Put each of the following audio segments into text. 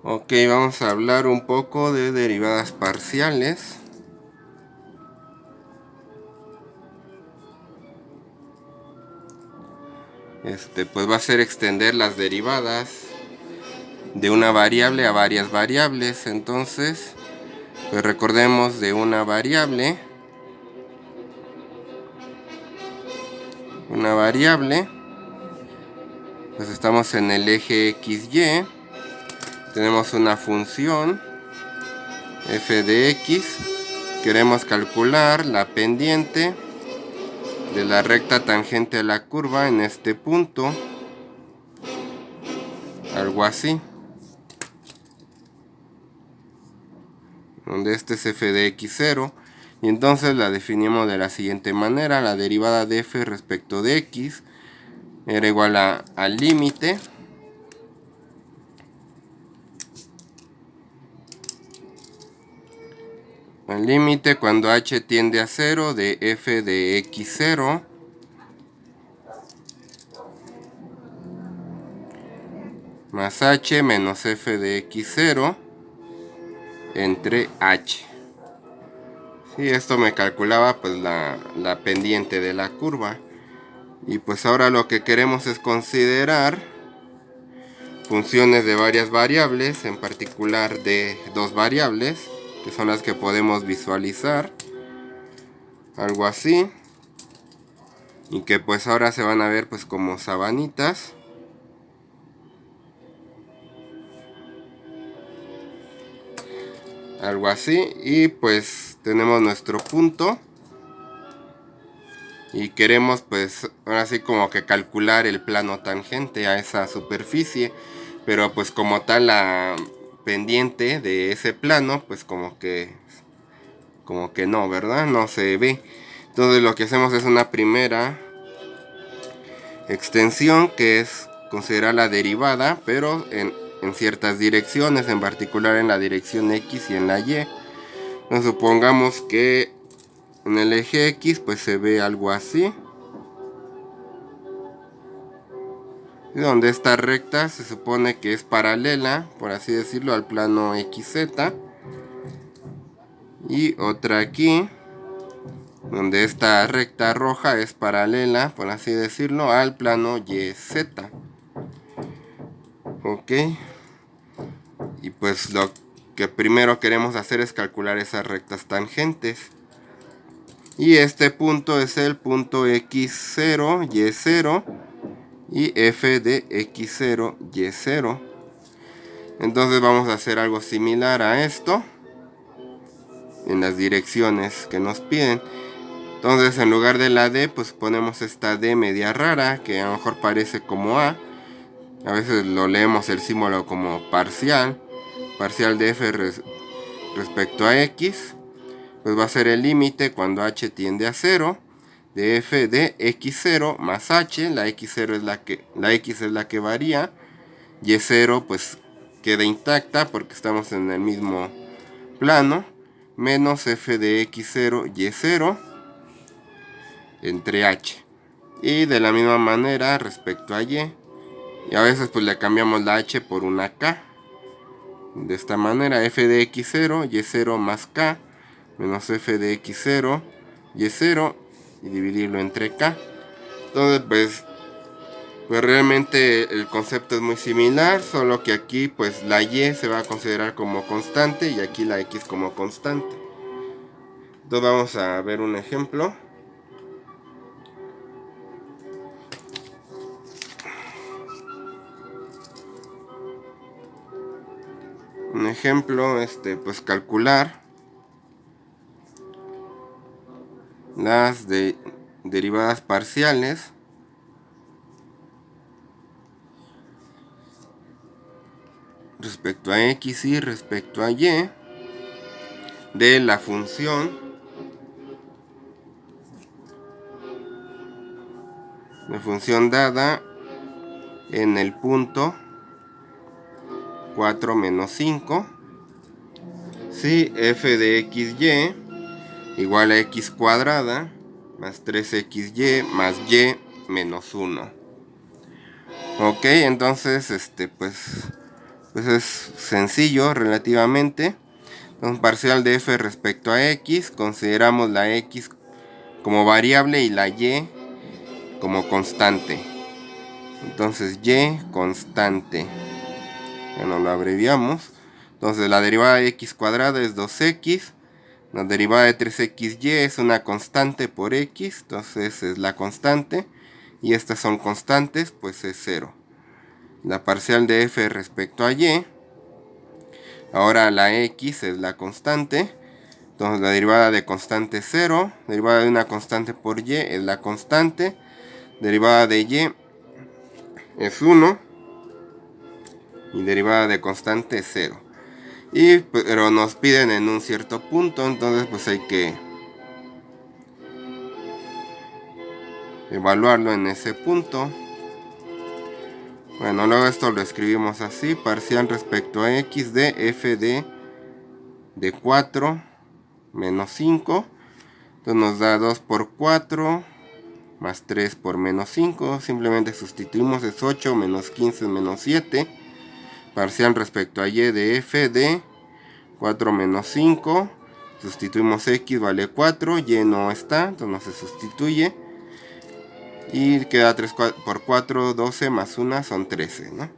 Ok, vamos a hablar un poco de derivadas parciales. Pues va a ser extender las derivadas de una variable a varias variables. Entonces, pues recordemos de una variable, pues estamos en el eje XY, tenemos una función f de x, queremos calcular la pendiente de la recta tangente a la curva en este punto, algo así, donde este es f de x0, y entonces la definimos de la siguiente manera: la derivada de f respecto de x era igual al límite cuando h tiende a 0 de f de x0 más h menos f de x0 entre h. Sí, esto me calculaba pues la pendiente de la curva. Y pues ahora lo que queremos es considerar funciones de varias variables, en particular de dos variables, que son las que podemos visualizar, algo así, y que pues ahora se van a ver pues como sabanitas. Algo así, y pues tenemos nuestro punto y queremos pues ahora sí como que calcular el plano tangente a esa superficie, pero pues como tal la pendiente de ese plano pues como que no, ¿verdad? No se ve. Entonces lo que hacemos es una primera extensión, que es considerar la derivada, pero en ciertas direcciones, en particular en la dirección X y en la Y. Entonces, supongamos que en el eje X pues se ve algo así, donde esta recta se supone que es paralela, por así decirlo, al plano XZ, y otra aquí donde esta recta roja es paralela, por así decirlo, al plano YZ. Ok, y pues lo que primero queremos hacer es calcular esas rectas tangentes, y este punto es el punto X0, Y0 y f de X0, Y0. Entonces vamos a hacer algo similar a esto en las direcciones que nos piden. Entonces en lugar de la D pues ponemos esta D media rara, que a lo mejor parece como A. A veces lo leemos el símbolo como parcial de f respecto a x. Pues va a ser el límite cuando h tiende a 0 de f de x0 más h. La x0 es la x es la que varía, y0 pues queda intacta porque estamos en el mismo plano, menos f de x0 y0 entre h. Y de la misma manera respecto a y a veces pues le cambiamos la h por una k. De esta manera, f de x0, y0 más k, menos f de x0, y0, y dividirlo entre k. Entonces pues realmente el concepto es muy similar, solo que aquí pues la y se va a considerar como constante y aquí la x como constante. Entonces vamos a ver un ejemplo. Pues calcular las derivadas parciales respecto a x y respecto a y de la función dada en el punto 4 menos 5, si f de xy igual a x cuadrada más 3xy más y menos 1. Ok, entonces pues pues es sencillo relativamente. Entonces, parcial de f respecto a x, consideramos la x como variable y la y como constante. Entonces y constante, bueno, lo abreviamos. Entonces la derivada de x cuadrada es 2x. La derivada de 3xy es una constante por x, entonces es la constante. Y estas son constantes, pues es 0. La parcial de f respecto a y. Ahora la x es la constante. Entonces la derivada de constante es 0. Derivada de una constante por y es la constante. Derivada de y es 1. Y derivada de constante es 0. Pero nos piden en un cierto punto, entonces pues hay que evaluarlo en ese punto. Bueno, luego esto lo escribimos así: parcial respecto a x de f de 4 menos 5. Entonces nos da 2 por 4 más 3 por menos 5. Simplemente sustituimos, es 8 menos 15 menos 7. Parcial respecto a y de f de 4 menos 5. Sustituimos x, vale 4, y no está, entonces no se sustituye. Y queda 3 por 4, 12 más 1 son 13, ¿no?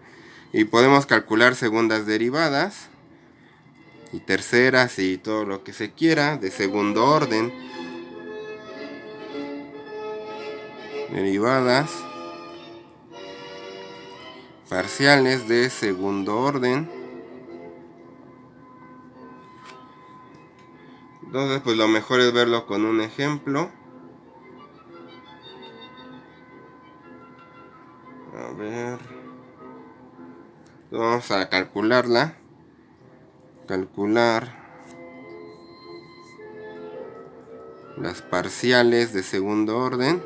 Y podemos calcular segundas derivadas y terceras y todo lo que se quiera de segundo orden. Derivadas parciales de segundo orden. Entonces pues lo mejor es verlo con un ejemplo. A ver, vamos a calcularla. Calcular las parciales de segundo orden.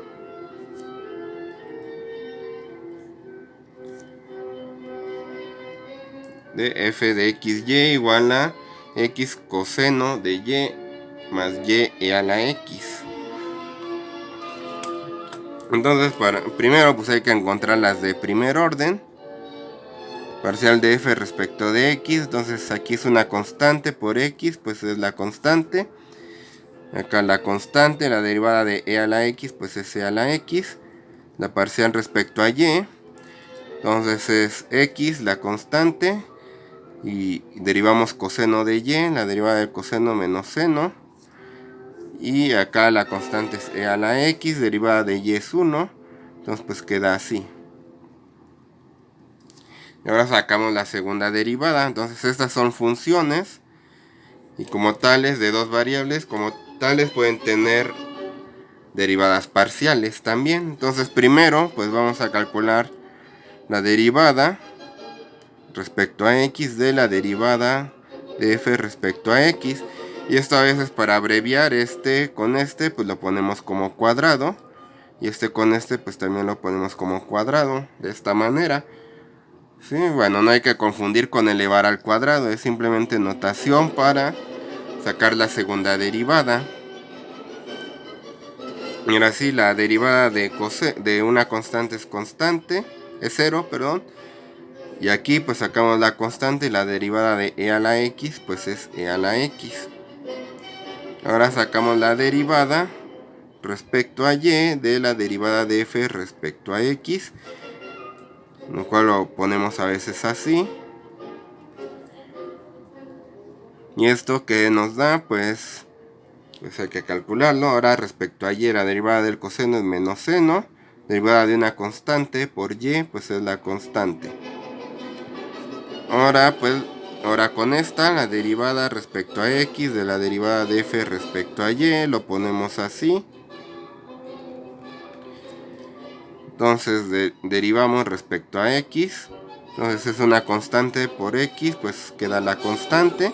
De f de xy igual a x coseno de y más y a la x. Entonces primero pues hay que encontrar las de primer orden. Parcial de f respecto de x, entonces aquí es una constante por x, pues es la constante. Acá la constante, la derivada de e a la x, pues es e a la x. La parcial respecto a y, entonces es x, la constante. Y derivamos coseno de y, la derivada del coseno menos seno. Y acá la constante es e a la x, derivada de y es 1. Entonces pues queda así. Y ahora sacamos la segunda derivada. Entonces estas son funciones. Y como tales de dos variables, como tales pueden tener derivadas parciales también. Entonces primero pues vamos a calcular la derivada respecto a x de la derivada de f respecto a x. Y esto a veces para abreviar con pues lo ponemos como cuadrado. Y con pues también lo ponemos como cuadrado, de esta manera. Sí, bueno, no hay que confundir con elevar al cuadrado, es simplemente notación para sacar la segunda derivada. Y ahora sí, la derivada de una constante es constante, es 0, perdón. Y aquí pues sacamos la constante y la derivada de e a la x pues es e a la x. Ahora sacamos la derivada respecto a y de la derivada de f respecto a x, lo cual lo ponemos a veces así. Y esto que nos da pues hay que calcularlo. Ahora respecto a y, la derivada del coseno es menos seno. Derivada de una constante por y pues es la constante. Ahora con esta, la derivada respecto a x de la derivada de f respecto a y, lo ponemos así. Entonces derivamos respecto a x. Entonces es una constante por x, pues queda la constante.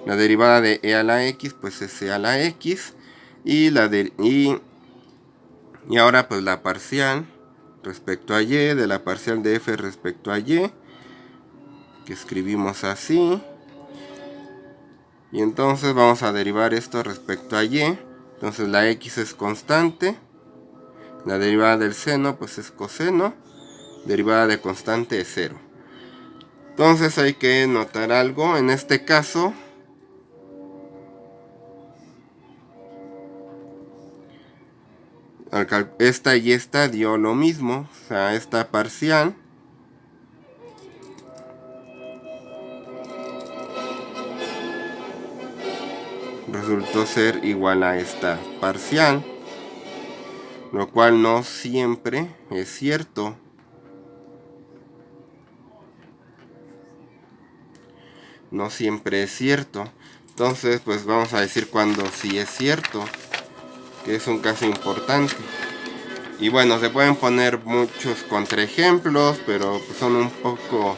La derivada de e a la x, pues es e a la x. Y ahora pues la parcial respecto a y de la parcial de f respecto a y, que escribimos así. Y entonces vamos a derivar esto respecto a y. Entonces la x es constante. La derivada del seno pues es coseno. Derivada de constante es 0. Entonces hay que notar algo. En este caso, esta y esta dio lo mismo. O sea, esta parcial resultó ser igual a esta parcial, lo cual no siempre es cierto. No siempre es cierto. Entonces, pues vamos a decir cuando sí es cierto, que es un caso importante. Y bueno, se pueden poner muchos contraejemplos, pero pues son un poco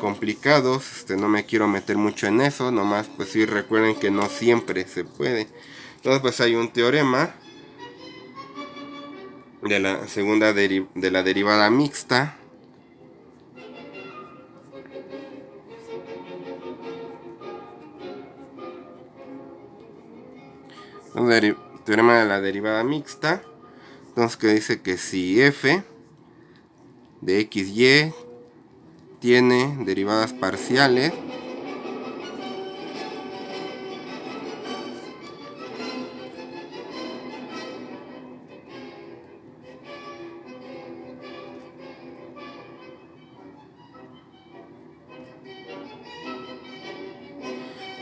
complicados. No me quiero meter mucho en eso. Nomás, pues sí, recuerden que no siempre se puede. Entonces, pues hay un teorema de la segunda de la derivada mixta. Entonces, teorema de la derivada mixta. Entonces, que dice que si f de x, y tiene derivadas parciales,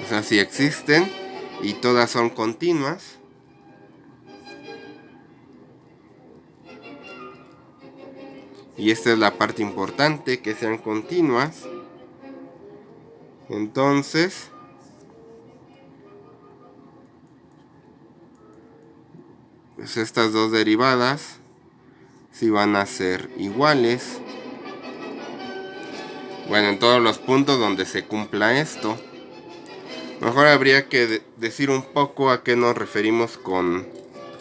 o sea, si existen y todas son continuas, y esta es la parte importante, que sean continuas, entonces pues estas dos derivadas sí van a ser iguales. Bueno, en todos los puntos donde se cumpla esto. Mejor habría que decir un poco a qué nos referimos con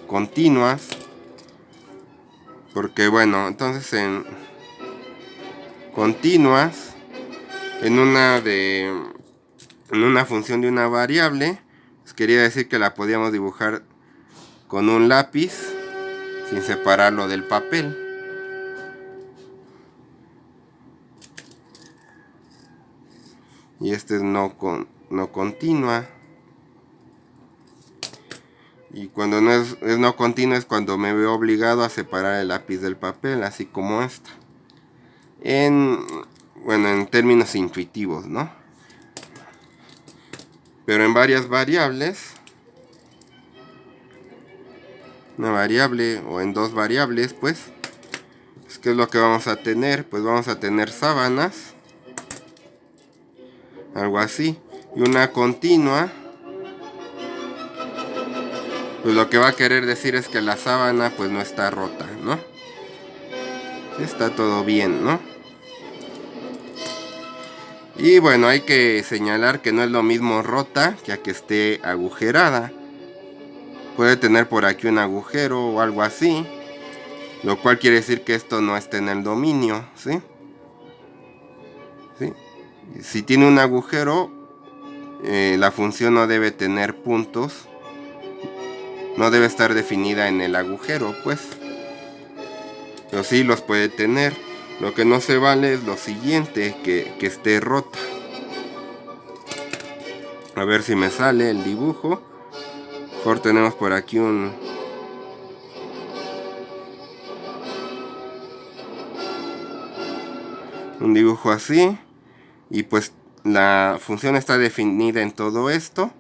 continuas. Porque bueno, entonces en continuas, en una función de una variable, pues quería decir que la podíamos dibujar con un lápiz sin separarlo del papel. Y este es no continua. Y cuando no es no continua es cuando me veo obligado a separar el lápiz del papel, así como esta. Bueno, en términos intuitivos, ¿no? Pero en varias variables, una variable o en dos variables, pues ¿qué es lo que vamos a tener? Pues vamos a tener sábanas, algo así, y una continua, pues lo que va a querer decir es que la sábana pues no está rota, ¿no? Está todo bien, ¿no? Y bueno, hay que señalar que no es lo mismo rota que a que esté agujerada. Puede tener por aquí un agujero o algo así, lo cual quiere decir que esto no está en el dominio, ¿sí? ¿Sí? Si tiene un agujero, la función no debe tener puntos, no debe estar definida en el agujero, pues. Pero sí los puede tener. Lo que no se vale es lo siguiente, que esté rota. A ver si me sale el dibujo. Mejor tenemos por aquí un dibujo así. Y pues la función está definida en todo esto.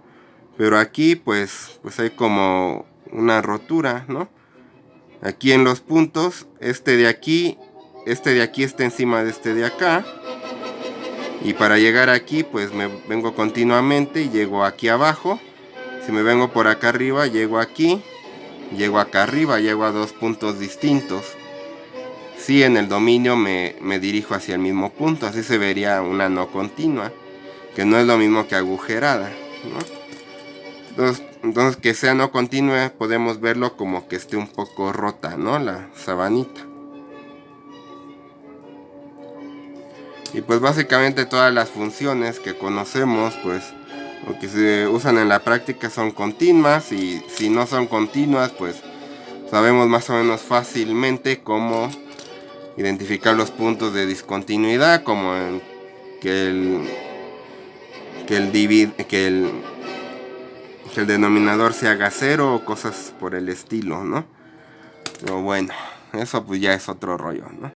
Pero aquí pues hay como una rotura, ¿no? Aquí en los puntos, este de aquí está encima de este de acá. Y para llegar aquí, pues me vengo continuamente y llego aquí abajo. Si me vengo por acá arriba, llego aquí. Llego acá arriba, llego a dos puntos distintos. Sí, en el dominio me dirijo hacia el mismo punto. Así se vería una no continua, que no es lo mismo que agujerada, ¿no? Entonces que sea no continua podemos verlo como que esté un poco rota, ¿no? La sabanita. Y pues básicamente todas las funciones que conocemos, pues, o que se usan en la práctica son continuas. Y si no son continuas, pues sabemos más o menos fácilmente cómo identificar los puntos de discontinuidad, como en que el denominador se haga 0 o cosas por el estilo, ¿no? Pero bueno, eso pues ya es otro rollo, ¿no?